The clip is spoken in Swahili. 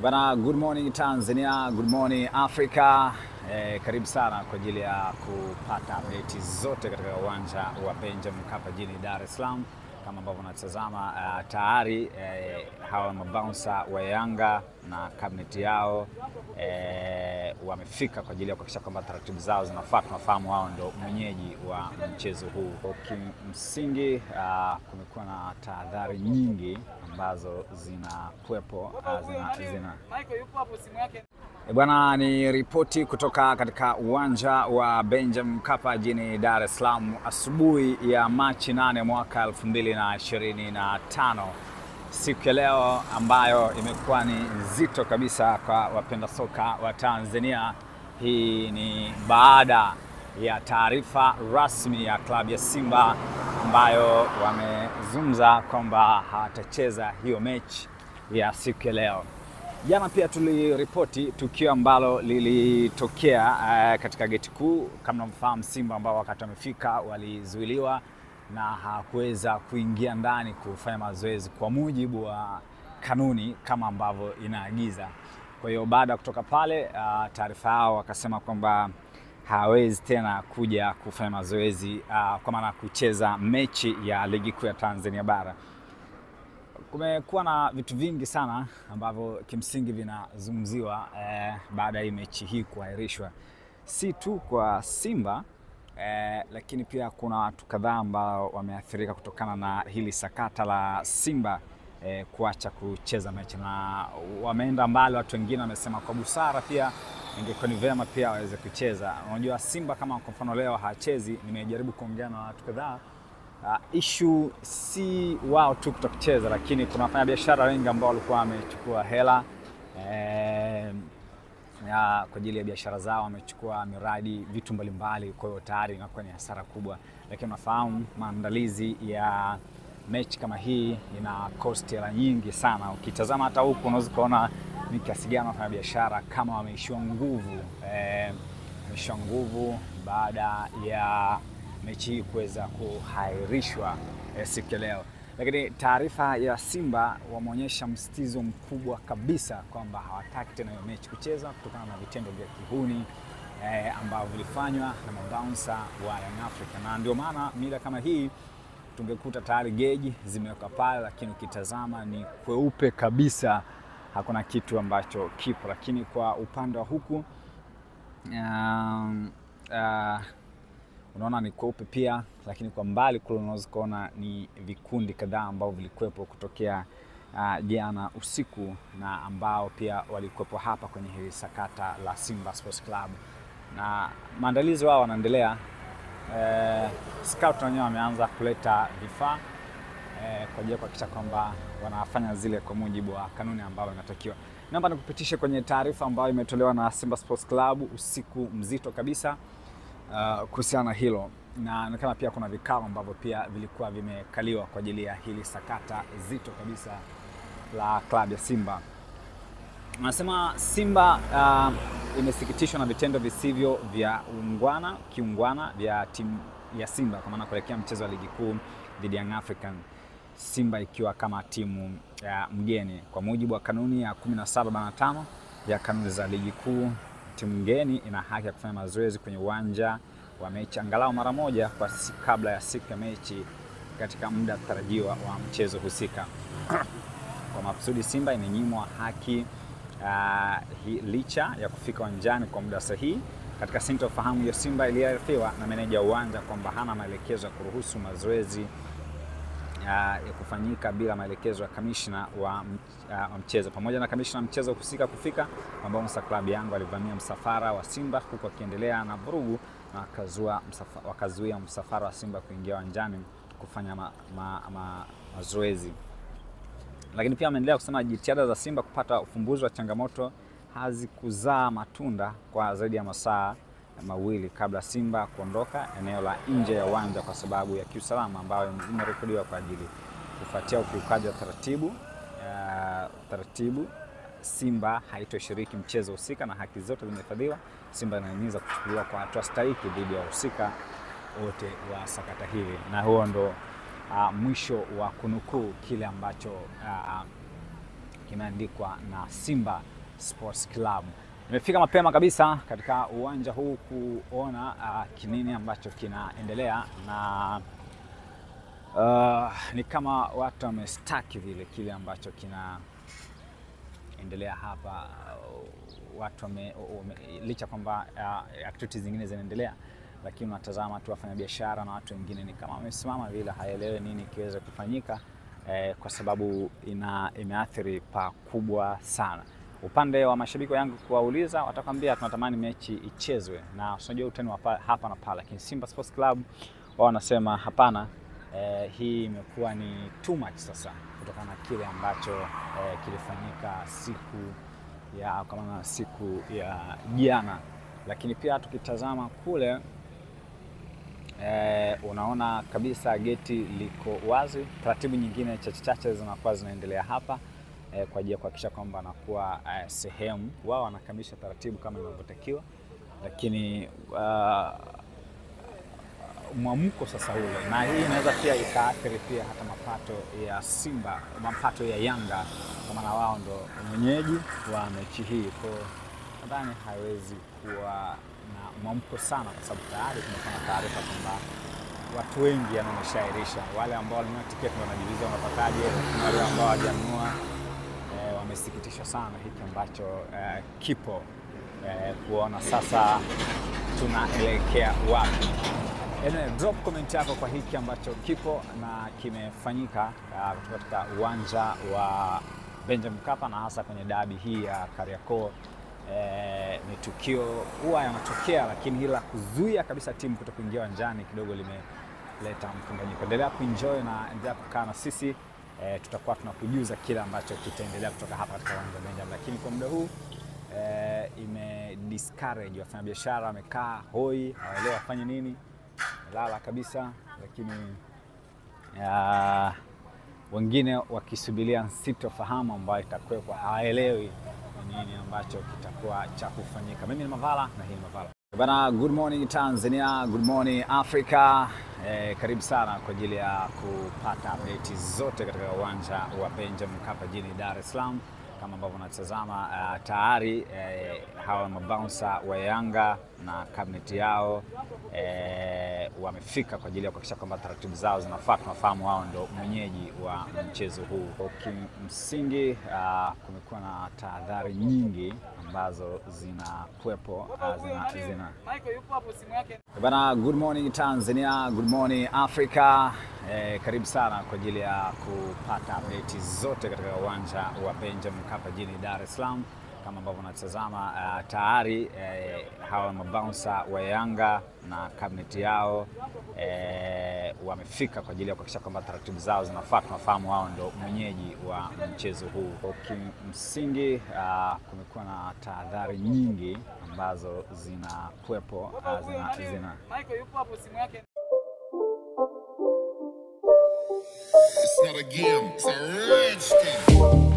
Bana, good morning Tanzania, good morning Africa. Karibu sana kwa ajili ya kupata update zote katika uwanja wa Benjamin Mkapa jijini Dar es Salaam. Kama ambavyo unatazama tayari hawa mabouncer wa Yanga na cabinet yao wamefika kwa ajili ya kuhakikisha kwamba taratibu zao zinafuata. Tunafahamu wao ndio mwenyeji wa mchezo huu. Kwa kimsingi kumekuwa na tahadhari nyingi ambazo zinakuwepo Bwana, ni ripoti kutoka katika uwanja wa Benjamin Mkapa jijini Dar es Salaam asubuhi ya Machi 8 mwaka 2025. Siku ya leo ambayo imekuwa ni nzito kabisa kwa wapenda soka wa Tanzania. Hii ni baada ya taarifa rasmi ya klabu ya Simba ambayo wamezungumza kwamba hawatacheza hiyo mechi ya siku ya leo. Jana pia tuliripoti tukio ambalo lilitokea katika geti kuu. Kama mnafahamu, Simba ambao wakati wamefika walizuiliwa na hakuweza kuingia ndani kufanya mazoezi kwa mujibu wa kanuni kama ambavyo inaagiza. Kwa hiyo baada ya kutoka pale taarifa yao wakasema kwamba hawezi tena kuja kufanya mazoezi kwa maana kucheza mechi ya ligi kuu ya Tanzania bara. Kumekuwa na vitu vingi sana ambavyo kimsingi vinazungumziwa baada ya mechi hii kuahirishwa, si tu kwa Simba lakini pia kuna watu kadhaa ambao wameathirika kutokana na hili sakata la Simba kuacha kucheza mechi, na wameenda mbali. Watu wengine wamesema kwa busara pia ingekuwa ni vyema pia waweze kucheza. Unajua Simba kama kwa mfano leo hachezi, nimejaribu kuongea na watu kadhaa. Issue si wao tu kutokucheza, lakini kuna wafanya biashara wengi ambao walikuwa wamechukua hela kwa ajili ya biashara zao, wamechukua miradi, vitu mbalimbali. Kwa hiyo tayari inakuwa ni hasara kubwa, lakini unafahamu maandalizi ya mechi kama hii ina cost hela nyingi sana. Ukitazama hata huku unaweza kuona ni kiasi gani wafanya biashara kama wameishiwa nguvu baada ya mechi hii kuweza kuhairishwa siku ya leo. Lakini taarifa ya Simba wameonyesha msitizo mkubwa kabisa kwamba hawataki tena hiyo mechi kucheza kutokana na vitendo vya kihuni ambavyo vilifanywa na mabouncer wa Young Africa. Na ndio maana mila kama hii tungekuta tayari geji zimeweka pale, lakini ukitazama ni kweupe kabisa, hakuna kitu ambacho kipo. Lakini kwa upande wa huku unaona ni kweupe pia, lakini kwa mbali kule unaweza kuona ni vikundi kadhaa ambao vilikuwepo kutokea jana usiku na ambao pia walikuwepo hapa kwenye hili sakata la Simba Sports Club, na maandalizi wao wanaendelea. Scout wenyewe wameanza kuleta vifaa kwa ajili ya kuhakikisha kwamba wanafanya zile kwa mujibu wa kanuni ambayo inatakiwa. Naomba nikupitishe kwenye taarifa ambayo imetolewa na Simba Sports Club usiku mzito kabisa kuhusiana na hilo, na kama pia kuna vikao ambavyo pia vilikuwa vimekaliwa kwa ajili ya hili sakata zito kabisa la klabu ya Simba. Anasema Simba imesikitishwa na vitendo visivyo vya kiungwana vya timu ya Simba kwa maana kuelekea mchezo wa ligi kuu dhidi ya Young African, Simba ikiwa kama timu ya mgeni. Kwa mujibu wa kanuni ya 17/5 ya kanuni za ligi kuu, timu mgeni ina haki ya kufanya mazoezi kwenye uwanja wa mechi angalau mara moja kwa kabla ya siku ya mechi katika muda tarajiwa wa mchezo husika. Kwa makusudi, Simba imenyimwa haki licha ya kufika uwanjani kwa muda sahihi. Katika sintofahamu ya Simba iliarifiwa na meneja uwanja kwamba hana maelekezo ya kuruhusu mazoezi ya kufanyika bila maelekezo ya kamishna wa mchezo. Pamoja na kamishna mchezo husika kufika, mabouncer klabu Yanga walivamia msafara wa Simba huku wakiendelea na vurugu na wakazuia msafara wa Simba kuingia uwanjani kufanya mazoezi. Lakini pia ameendelea kusema jitihada za Simba kupata ufumbuzi wa changamoto hazikuzaa matunda kwa zaidi ya masaa mawili kabla Simba kuondoka eneo la nje ya uwanja kwa sababu ya kiusalama ambayo imerekodiwa kwa ajili kufuatia ukiukaji wa taratibu. Simba haitoshiriki mchezo husika na haki zote zimehifadhiwa. Simba inahimiza kuchukuliwa kwa hatua stahiki dhidi ya wahusika wote wa sakata hili. Na huo ndo mwisho wa kunukuu kile ambacho imeandikwa na Simba Sports Club. Nimefika mapema kabisa katika uwanja huu kuona kinini ambacho kinaendelea, na ni kama watu wamestaki vile kile ambacho kinaendelea hapa. Watu licha kwamba activities zingine zinaendelea, lakini unatazama tu wafanyabiashara na watu wengine ni kama wamesimama vile, haelewi nini kiweze kufanyika, kwa sababu imeathiri pakubwa sana. Upande wa mashabiki wa Yanga kuwauliza, watakwambia tunatamani mechi ichezwe, na unajua utani wa hapa na pale, lakini Simba Sports Club wao wanasema hapana, hii imekuwa ni too much sasa, kutokana na kile ambacho kilifanyika siku ya jana. Lakini pia tukitazama kule, unaona kabisa geti liko wazi. Taratibu nyingine chache zinakuwa zinaendelea hapa kwa ajili ya kuhakikisha kwamba anakuwa sehemu, wao wanakamilisha taratibu kama inavyotakiwa, lakini mwamko sasa ule, na hii inaweza pia ikaathiri pia hata mapato ya Simba, mapato ya Yanga, kwa maana wao ndo mwenyeji wa mechi hii. Kwa nadhani haiwezi kuwa na mwamko sana, kwa sababu tayari tumepata taarifa kwamba watu wengi wameshairisha. Wale ambao walinunua tiketi ndio wanajiuliza wanapataje, na wale ambao hawajanunua wamesikitishwa sana hiki ambacho kipo, kuona sasa tunaelekea wapi. Drop comment yako kwa hiki ambacho kipo na kimefanyika katika uwanja wa Benjamin Mkapa, na hasa kwenye dabi hii ya Kariakoo. Ni tukio huwa yanatokea, lakini hila kuzuia kabisa timu kutokuingia uwanjani kidogo limeleta mkanganyiko. Endelea kuenjoy na endelea kukaa na sisi, tutakuwa tunakujuza kile ambacho kitaendelea kutoka hapa katika uwanja wa Benjamin. Lakini kwa muda huu discourage wafanyabiashara, wamekaa hoi, hawaelewi wafanye nini, lala kabisa. Lakini wengine wakisubiria sitofahamu ambayo itakuwepo, hawaelewi nini ambacho kitakuwa cha kufanyika. Mimi ni Mavala na hii ni Mavala. Bana, good morning Tanzania, good morning Africa. Karibu sana kwa ajili ya kupata update zote katika uwanja wa Benjamin Mkapa jijini Dar es Salaam. Kama ambavyo unatazama, tayari hawa mabouncer wa Yanga na cabinet yao wamefika kwa ajili ya kuhakikisha kwamba taratibu zao zinafuata. Tunafahamu wao ndio mwenyeji wa mchezo huu. Kwa kimsingi kumekuwa na tahadhari nyingi ambazo zinakuwepo, Michael yupo hapo simu yake. Bana, good morning Tanzania, good morning Africa. Karibu sana kwa ajili ya kupata update zote katika uwanja wa Benjamin Mkapa jijini Dar es Salaam. Kama ambavyo unatazama, tayari hawa mabouncer wa Yanga na cabinet yao wamefika kwa ajili ya kuhakikisha kwamba taratibu zao zinafuata. Tunafahamu wao ndio mwenyeji wa mchezo huu. Kwa kimsingi kumekuwa na tahadhari nyingi ambazo zinakuwepo, Michael yupo hapo simu yake. It's not a game, it's a rich thing.